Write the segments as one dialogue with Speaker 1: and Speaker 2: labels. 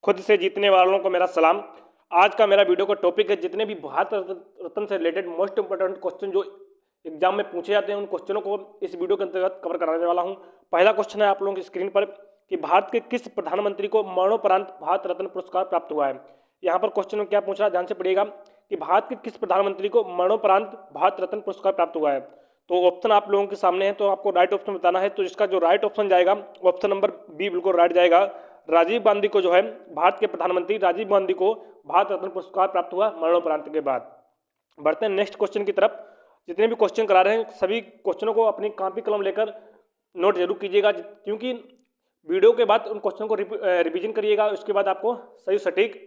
Speaker 1: खुद से जीतने वालों को मेरा सलाम। आज का मेरा वीडियो का टॉपिक है जितने भी भारत रत्न से रिलेटेड मोस्ट इंपोर्टेंट क्वेश्चन जो एग्जाम में पूछे जाते हैं उन क्वेश्चनों को इस वीडियो के अंतर्गत कवर कराने वाला हूं। पहला क्वेश्चन है आप लोगों की स्क्रीन पर कि भारत के किस प्रधानमंत्री को मरणोपरांत भारत रत्न पुरस्कार प्राप्त हुआ है। यहाँ पर क्वेश्चन में क्या पूछ रहा है, ध्यान से पढ़िएगा कि भारत के किस प्रधानमंत्री को मरणोपरांत भारत रत्न पुरस्कार प्राप्त हुआ है। तो ऑप्शन आप लोगों के सामने है, तो आपको राइट ऑप्शन बताना है। तो इसका जो राइट ऑप्शन जाएगा ऑप्शन नंबर बी बिल्कुल राइट जाएगा। राजीव गांधी को जो है भारत के प्रधानमंत्री राजीव गांधी को भारत रत्न पुरस्कार प्राप्त हुआ मरणोपरांत के बाद। बढ़ते हैं नेक्स्ट क्वेश्चन की तरफ। जितने भी क्वेश्चन करा रहे हैं सभी क्वेश्चनों को अपनी कॉपी कलम लेकर नोट जरूर कीजिएगा, क्योंकि वीडियो के बाद उन क्वेश्चन को रिवीजन करिएगा, उसके बाद आपको सही सटीक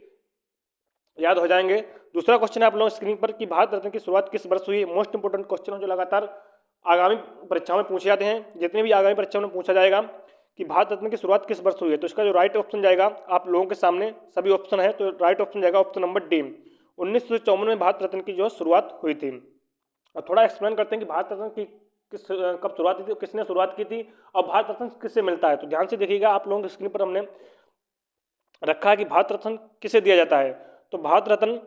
Speaker 1: याद हो जाएंगे। दूसरा क्वेश्चन है आप लोगों स्क्रीन पर कि भारत रत्न की शुरुआत किस वर्ष हुई। मोस्ट इंपोर्टेंट क्वेश्चन है जो लगातार आगामी परीक्षाओं में पूछे जाते हैं। जितने भी आगामी परीक्षाओं में पूछा जाएगा कि भारत रत्न की शुरुआत किस वर्ष हुई है, तो इसका जो राइट ऑप्शन जाएगा आप लोगों के सामने सभी ऑप्शन है, तो राइट ऑप्शन जाएगा ऑप्शन नंबर डी। 1954 में भारत रत्न की जो शुरुआत हुई थी। और थोड़ा एक्सप्लेन करते हैं कि भारत रत्न की कब शुरुआत की थी, किसने शुरुआत की थी और भारत रत्न किससे मिलता है। तो ध्यान से देखिएगा, आप लोगों की स्क्रीन पर हमने रखा है कि भारत रत्न किसे दिया जाता है। तो भारत रत्न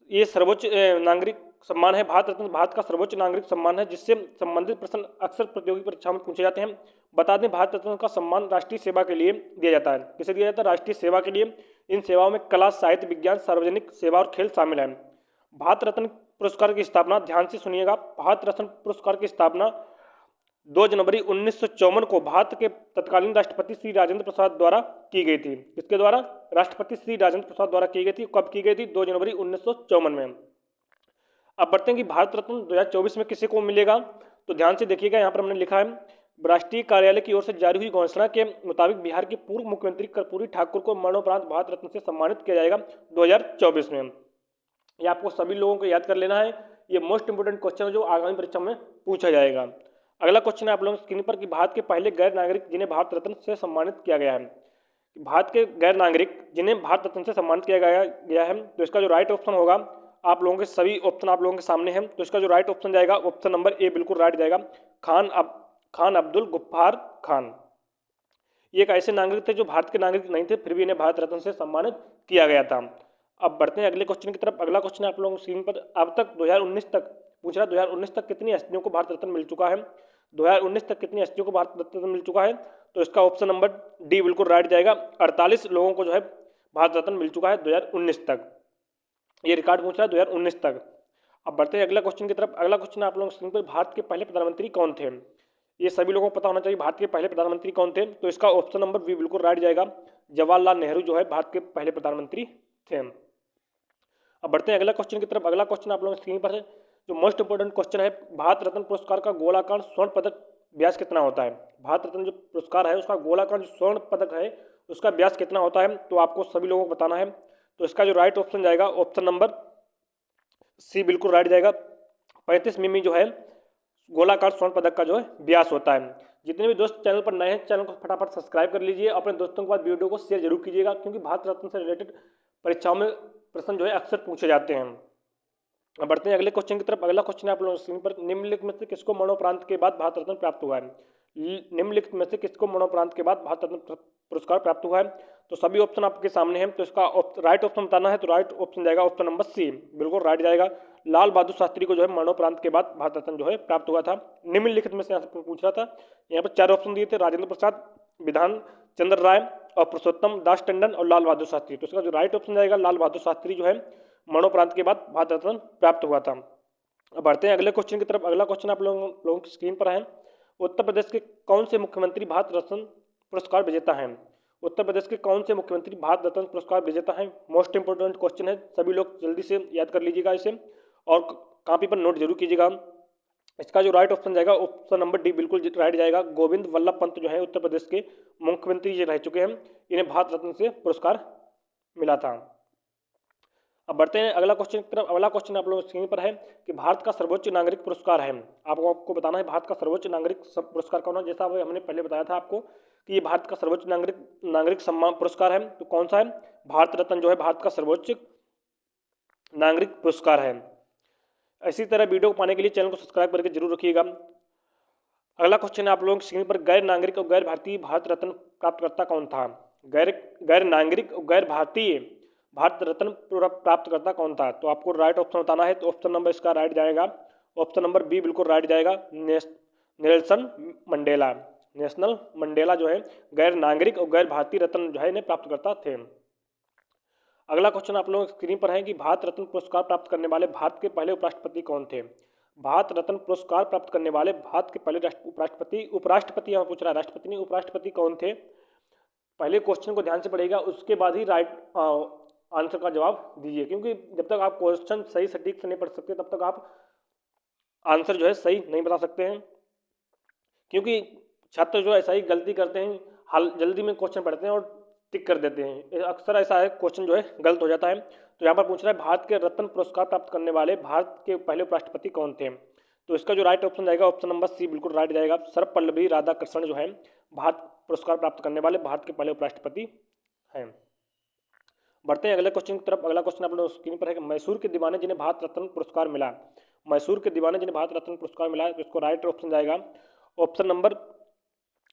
Speaker 1: ये सर्वोच्च नागरिक सम्मान है। भारत रत्न भारत का सर्वोच्च नागरिक सम्मान है जिससे संबंधित प्रश्न अक्सर प्रतियोगी परीक्षाओं में पूछे जाते हैं। बता दें भारत रत्न का सम्मान राष्ट्रीय सेवा के लिए दिया जाता है। किसे दिया जाता है? राष्ट्रीय सेवा के लिए। इन सेवाओं में कला, साहित्य, विज्ञान, सार्वजनिक सेवा और खेल शामिल है। भारत रत्न पुरस्कार की स्थापना, ध्यान से सुनिएगा, भारत रत्न पुरस्कार की स्थापना 2 जनवरी 1954 को भारत के तत्कालीन राष्ट्रपति श्री राजेंद्र प्रसाद द्वारा की गई थी। किसके द्वारा? राष्ट्रपति श्री राजेंद्र प्रसाद द्वारा की गई थी। कब की गई थी? 2 जनवरी 1954 में। अब बढ़ते हैं कि भारत रत्न 2024 में किसी को मिलेगा। तो ध्यान से देखिएगा, यहाँ पर हमने लिखा है राष्ट्रीय कार्यालय की ओर से जारी हुई घोषणा के मुताबिक बिहार के पूर्व मुख्यमंत्री कर्पूरी ठाकुर को मरणोपरांत भारत रत्न से सम्मानित किया जाएगा 2024 में। ये आपको सभी लोगों को याद कर लेना है। ये मोस्ट इंपोर्टेंट क्वेश्चन है जो आगामी परीक्षा में पूछा जाएगा। अगला क्वेश्चन है आप लोगों की स्क्रीन पर कि भारत के पहले गैर नागरिक जिन्हें भारत रत्न से सम्मानित किया गया है। भारत के गैर नागरिक जिन्हें भारत रत्न से सम्मानित किया गया है, तो इसका जो राइट ऑप्शन होगा, आप लोगों के सभी ऑप्शन आप लोगों के सामने हैं, तो इसका जो राइट ऑप्शन जाएगा ऑप्शन नंबर ए बिल्कुल राइट जाएगा। खान अब्दुल गफ्फार खान। ये एक ऐसे नागरिक थे जो भारत के नागरिक नहीं थे, फिर भी इन्हें भारत रत्न से सम्मानित किया गया था। अब बढ़ते हैं अगले क्वेश्चन की तरफ। अगला क्वेश्चन आप लोगों की स्क्रीन पर अब तक 2019 तक पूछ रहा है, 2019 तक कितनी हस्तियों को भारत रत्न मिल चुका है। 2019 तक कितनी हस्तियों को भारत रत्न मिल चुका है, तो इसका ऑप्शन नंबर डी बिल्कुल राइट जाएगा। 48 लोगों को जो है भारत रत्न मिल चुका है 2019 तक। ये रिकॉर्ड पूछ रहा है 2019 तक। अब बढ़ते हैं अगला क्वेश्चन की तरफ। अगला क्वेश्चन आप लोगों की स्क्रीन पर भारत के पहले प्रधानमंत्री कौन थे। ये सभी लोगों को पता होना चाहिए भारत के पहले प्रधानमंत्री कौन थे, तो इसका ऑप्शन नंबर बी बिल्कुल राइट जाएगा। जवाहरलाल नेहरू जो है भारत के पहले प्रधानमंत्री थे। अब बढ़ते हैं अगला क्वेश्चन की तरफ। अगला क्वेश्चन आप लोगों की स्क्रीन पर है जो मोस्ट इंपोर्टेंट क्वेश्चन है, भारत रत्न पुरस्कार का गोलाकार स्वर्ण पदक व्यास कितना होता है। भारत रत्न जो पुरस्कार है उसका गोलाकार जो स्वर्ण पदक है उसका व्यास कितना होता है, तो आपको सभी लोगों को बताना है। तो इसका जो राइट ऑप्शन जाएगा ऑप्शन नंबर सी बिल्कुल राइट जाएगा। 35 मिमी जो है गोलाकार स्वर्ण पदक का जो है व्यास होता है। जितने भी दोस्त चैनल पर नए हैं चैनल को फटाफट सब्सक्राइब कर लीजिए, अपने दोस्तों के बाद वीडियो को शेयर जरूर कीजिएगा, क्योंकि भारत रत्न से रिलेटेड परीक्षाओं में प्रश्न जो है अक्सर पूछे जाते हैं। अब बढ़ते हैं अगले क्वेश्चन की तरफ। अगला क्वेश्चन है आप लोगों स्क्रीन पर निम्नलिखित में से किसको मरणोपरांत के बाद भारत रत्न प्राप्त हुआ है। निम्नलिखित में से किसको मरणोपरांत के बाद भारत रत्न पुरस्कार प्राप्त हुआ है, तो सभी ऑप्शन आपके सामने हैं, तो इसका राइट ऑप्शन बताना है, तो राइट ऑप्शन जाएगा ऑप्शन नंबर सी बिल्कुल राइट जाएगा। लाल बहादुर शास्त्री को जो है मरणोपरांत के बाद भारत रत्न जो है प्राप्त हुआ था। निम्नलिखित में से यहाँ से पूछ रहा था, यहाँ पर 4 ऑप्शन दिए थे, राजेंद्र प्रसाद, विधान चंद्र राय और पुरुषोत्तम दास टंडन और लाल बहादुर शास्त्री। तो इसका जो राइट ऑप्शन जाएगा लाल बहादुर शास्त्री जो है मरणोपरांत के बाद भारत रत्न प्राप्त हुआ था। अब बढ़ते हैं अगले क्वेश्चन की तरफ। अगला क्वेश्चन आप लोगों की स्क्रीन पर है, उत्तर प्रदेश के कौन से मुख्यमंत्री भारत रत्न पुरस्कार विजेता हैं। उत्तर प्रदेश के कौन से मुख्यमंत्री भारत रत्न पुरस्कार विजेता हैं। मोस्ट इंपोर्टेंट क्वेश्चन है, सभी लोग जल्दी से याद कर लीजिएगा इसे और कॉपी पर नोट जरूर कीजिएगा। इसका जो राइट ऑप्शन जाएगा ऑप्शन नंबर डी बिल्कुल राइट जाएगा। गोविंद वल्लभ पंत जो है उत्तर प्रदेश के मुख्यमंत्री ये रह चुके हैं, इन्हें भारत रत्न से पुरस्कार मिला था। अब बढ़ते हैं अगला क्वेश्चन की तरफ। अगला क्वेश्चन आप लोगों की स्क्रीन पर है कि भारत का सर्वोच्च नागरिक पुरस्कार है। आपको बताना है भारत का सर्वोच्च नागरिक पुरस्कार कौन है। जैसा हमने पहले बताया था आपको कि ये भारत का सर्वोच्च नागरिक सम्मान पुरस्कार है, तो कौन सा है? भारत रत्न जो है भारत का सर्वोच्च नागरिक पुरस्कार है। इसी तरह वीडियो को पाने के लिए चैनल को सब्सक्राइब करके जरूर रखिएगा। अगला क्वेश्चन है आप लोगों की स्क्रीन पर, गैर नागरिक और गैर भारतीय भारत रत्न प्राप्तकर्ता कौन था। गैर गैर नागरिक और गैर भारतीय भारत रत्न प्राप्तकर्ता कौन था? तो आपको राइट ऑप्शन बताना है। तो ऑप्शन नंबर इसका राइट जाएगा, ऑप्शन नंबर बी बिल्कुल राइट जाएगा, नेल्सन मंडेला। नेशनल मंडेला जो है गैर नागरिक और गैर भारतीय रत्न जो है इन्हें प्राप्तकर्ता थे। अगला क्वेश्चन आप लोगों की स्क्रीन पर है कि भारत रत्न पुरस्कार प्राप्त करने वाले भारत के पहले उपराष्ट्रपति कौन थे? भारत रत्न पुरस्कार प्राप्त करने वाले भारत के पहले उपराष्ट्रपति यहाँ पूछ रहा है, राष्ट्रपति नहीं, उपराष्ट्रपति कौन थे? पहले क्वेश्चन को ध्यान से पढ़िएगा, उसके बाद ही राइट आंसर का जवाब दीजिए, क्योंकि जब तक आप क्वेश्चन सही सटीक से नहीं पढ़ सकते तब तक आप आंसर जो है सही नहीं बता सकते हैं। क्योंकि छात्र जो ऐसा ही गलती करते हैं, हाल जल्दी में क्वेश्चन पढ़ते हैं और टिक कर देते हैं, अक्सर ऐसा है, क्वेश्चन जो है गलत हो जाता है। तो यहाँ पर पूछ रहा है भारत के रत्न पुरस्कार प्राप्त करने वाले भारत के पहले उपराष्ट्रपति कौन थे? तो इसका जो राइट ऑप्शन जाएगा ऑप्शन नंबर सी बिल्कुल राइट जाएगा, सर्वपल्लवी राधाकृष्णन जो है भारत पुरस्कार प्राप्त करने वाले भारत के पहले उपराष्ट्रपति हैं। बढ़ते हैं अगले क्वेश्चन की तरफ। अगला क्वेश्चन आप लोग स्क्रीन पर है कि मैसूर के दीवाने जिन्हें भारत रत्न पुरस्कार मिला, मैसूर के दीवाने जिन्हें भारत रत्न पुरस्कार मिला, तो इसको राइट ऑप्शन जाएगा ऑप्शन नंबर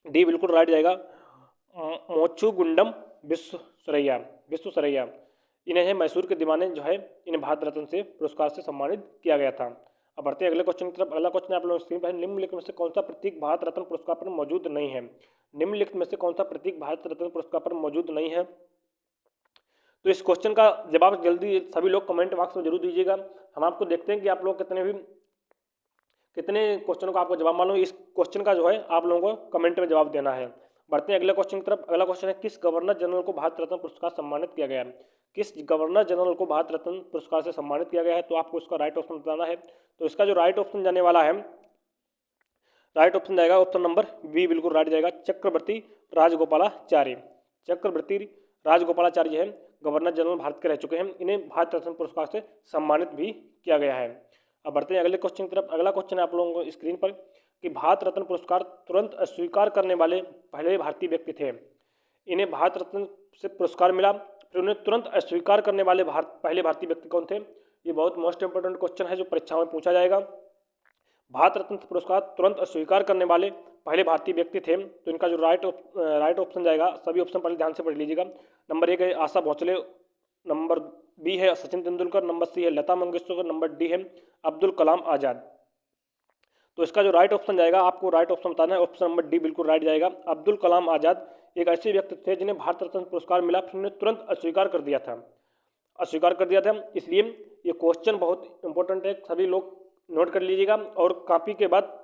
Speaker 1: डी बिल्कुल राइट जाएगा, मोचुगुंडम विश्वेश्वरैया। इन्हें है मैसूर के दीवाने जो है इन्हें भारत रत्न से पुरस्कार से सम्मानित किया गया था। अब बढ़ते हैं अगले क्वेश्चन की तरफ। अगला क्वेश्चन आप लोग स्क्रीन पर है, निम्नलिखित में से कौन सा प्रतीक भारत रत्न पुरस्कार पर मौजूद नहीं है? निम्नलिखित में से कौन सा प्रतीक भारत रत्न पुरस्कार पर मौजूद नहीं है? तो इस क्वेश्चन का जवाब जल्दी सभी लोग कमेंट बॉक्स में जरूर दीजिएगा। हम आपको देखते हैं कि आप लोग कितने क्वेश्चनों का आपको जवाब मालूम। इस क्वेश्चन का जो है आप लोगों को कमेंट में जवाब देना है। बढ़ते हैं अगले क्वेश्चन की तरफ। अगला क्वेश्चन है, किस गवर्नर जनरल को भारत रत्न पुरस्कार सम्मानित किया गया है? किस गवर्नर जनरल को भारत रत्न पुरस्कार से सम्मानित किया गया है? तो आपको इसका राइट ऑप्शन बताना है। तो इसका जो राइट ऑप्शन जाने वाला है, राइट ऑप्शन जाएगा ऑप्शन नंबर बी बिल्कुल राइट जाएगा, चक्रवर्ती राजगोपालाचारी। चक्रवर्ती राजगोपालाचारी है गवर्नर जनरल भारत के रह चुके हैं, इन्हें भारत रत्न पुरस्कार से सम्मानित भी किया गया है। अब बढ़ते हैं अगले क्वेश्चन की तरफ। अगला क्वेश्चन है आप लोगों को स्क्रीन पर कि भारत रत्न पुरस्कार तुरंत अस्वीकार करने वाले पहले भारतीय व्यक्ति थे। इन्हें भारत रत्न से पुरस्कार मिला, फिर उन्हें तुरंत अस्वीकार करने वाले पहले भारतीय व्यक्ति कौन थे? ये बहुत मोस्ट इंपोर्टेंट क्वेश्चन है जो परीक्षाओं में पूछा जाएगा। भारत रत्न पुरस्कार तुरंत अस्वीकार करने वाले पहले भारतीय व्यक्ति थे, तो इनका जो राइट ऑप्शन जाएगा, सभी ऑप्शन पहले ध्यान से पढ़ लीजिएगा। नंबर 1 है आशा भोसले, नंबर बी है सचिन तेंदुलकर, नंबर सी है लता मंगेशकर, नंबर डी है अब्दुल कलाम आज़ाद। तो इसका जो राइट ऑप्शन जाएगा, आपको राइट ऑप्शन बताना है, ऑप्शन नंबर डी बिल्कुल राइट जाएगा। अब्दुल कलाम आज़ाद एक ऐसे व्यक्ति थे जिन्हें भारत रत्न पुरस्कार मिला, फिर उन्हें तुरंत अस्वीकार कर दिया था। इसलिए ये क्वेश्चन बहुत इंपॉर्टेंट है, सभी लोग नोट कर लीजिएगा और कॉपी के बाद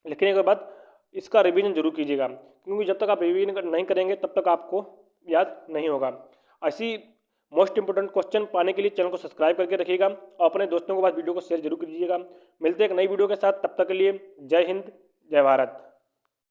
Speaker 1: लिखने के बाद इसका रिवीजन जरूर कीजिएगा, क्योंकि जब तक आप रिवीजन नहीं करेंगे तब तक आपको याद नहीं होगा। ऐसी मोस्ट इंपोर्टेंट क्वेश्चन पाने के लिए चैनल को सब्सक्राइब करके रखिएगा और अपने दोस्तों के पास वीडियो को शेयर जरूर कीजिएगा। मिलते हैं एक नई वीडियो के साथ, तब तक के लिए जय हिंद, जय भारत।